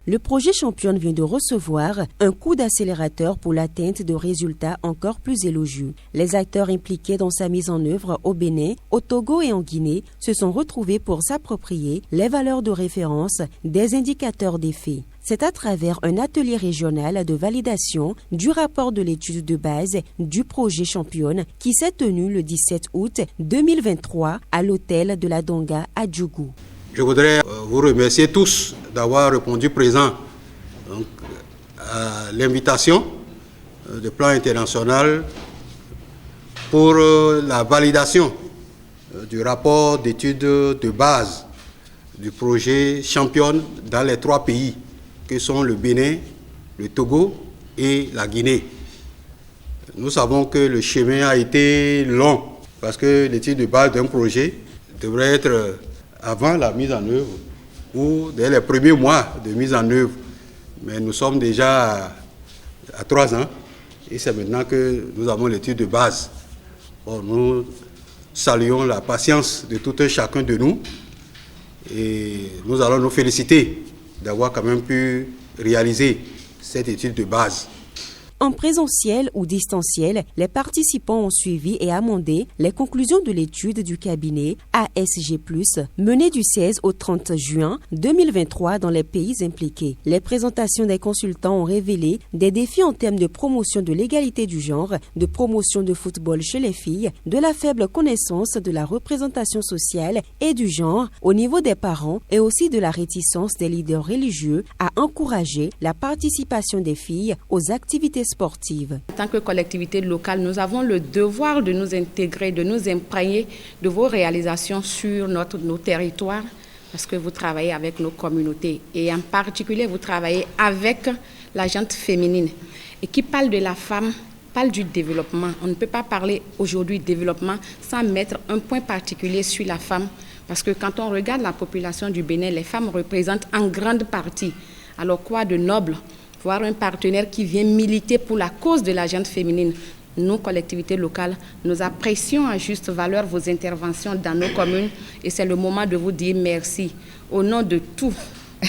le projet Championne vient de recevoir un coup d'accélérateur pour l'atteinte de résultats encore plus élogieux. Les acteurs impliqués dans sa mise en œuvre au Bénin, au Togo et en Guinée se sont retrouvés pour s'approprier les valeurs de référence des indicateurs d'effet. C'est à travers un atelier régional de validation du rapport de l'étude de base du projet Championne qui s'est tenu le 17 août 2023 à l'hôtel de la Donga à Djougou. Je voudrais vous remercier tous d'avoir répondu présent à l'invitation du plan international pour la validation du rapport d'étude de base du projet Championne dans les 3 pays que sont le Bénin, le Togo et la Guinée. Nous savons que le chemin a été long parce que l'étude de base d'un projet devrait être avant la mise en œuvre ou dès les premiers mois de mise en œuvre. Mais nous sommes déjà à 3 ans et c'est maintenant que nous avons l'étude de base. Bon, nous saluons la patience de tout un chacun de nous et nous allons nous féliciter d'avoir quand même pu réaliser cette étude de base. En présentiel ou distanciel, les participants ont suivi et amendé les conclusions de l'étude du cabinet ASG+, menée du 16 au 30 juin 2023 dans les pays impliqués. Les présentations des consultants ont révélé des défis en termes de promotion de l'égalité du genre, de promotion de football chez les filles, de la faible connaissance de la représentation sociale et du genre au niveau des parents et aussi de la réticence des leaders religieux à encourager la participation des filles aux activités sportive. En tant que collectivité locale, nous avons le devoir de nous intégrer, de nous imprégner de vos réalisations sur nos territoires, parce que vous travaillez avec nos communautés et en particulier vous travaillez avec la gente féminine et qui parle de la femme, parle du développement. On ne peut pas parler aujourd'hui de développement sans mettre un point particulier sur la femme, parce que quand on regarde la population du Bénin, les femmes représentent en grande partie. Alors quoi de noble voir un partenaire qui vient militer pour la cause de la gente féminine. Nous, collectivités locales, nous apprécions à juste valeur vos interventions dans nos communes et c'est le moment de vous dire merci. Au nom de tout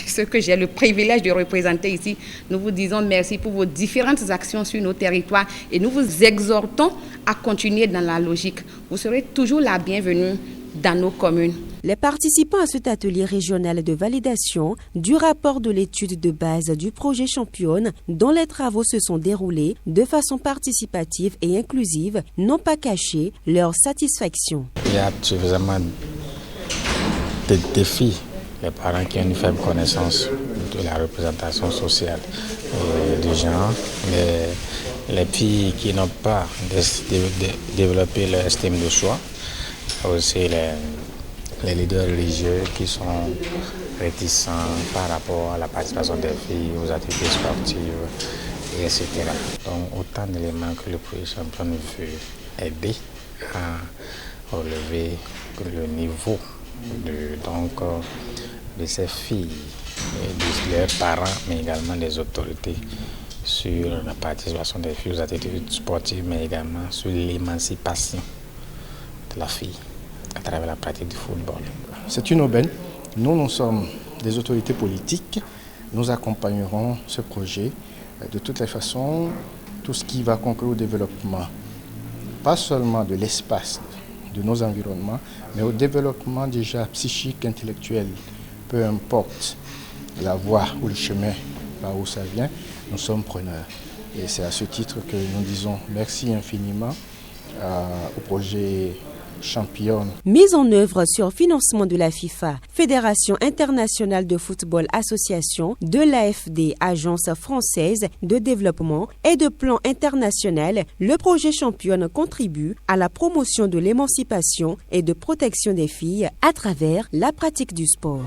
ce que j'ai le privilège de représenter ici, nous vous disons merci pour vos différentes actions sur nos territoires et nous vous exhortons à continuer dans la logique. Vous serez toujours la bienvenue dans nos communes. Les participants à cet atelier régional de validation du rapport de l'étude de base du projet Championne, dont les travaux se sont déroulés de façon participative et inclusive, n'ont pas caché leur satisfaction. Il y a suffisamment de défis. Les parents qui ont une faible connaissance de la représentation sociale du genre, les filles qui n'ont pas développé leur estime de soi, aussi les leaders religieux qui sont réticents par rapport à la participation des filles aux activités sportives, etc. Donc autant d'éléments que le projet Championne veut aider à relever le niveau de ces filles, et de leurs parents, mais également des autorités sur la participation des filles aux activités sportives, mais également sur l'émancipation de la fille à travers la pratique du football. C'est une aubaine. Nous sommes des autorités politiques. Nous accompagnerons ce projet de toutes les façons, tout ce qui va concourir au développement, pas seulement de l'espace, de nos environnements, mais au développement déjà psychique, intellectuel, peu importe la voie ou le chemin par où ça vient, nous sommes preneurs. Et c'est à ce titre que nous disons merci infiniment au projet Championne. Mise en œuvre sur financement de la FIFA, Fédération internationale de football association, de l'AFD, Agence française de développement et de plan international, le projet Championne contribue à la promotion de l'émancipation et de protection des filles à travers la pratique du sport.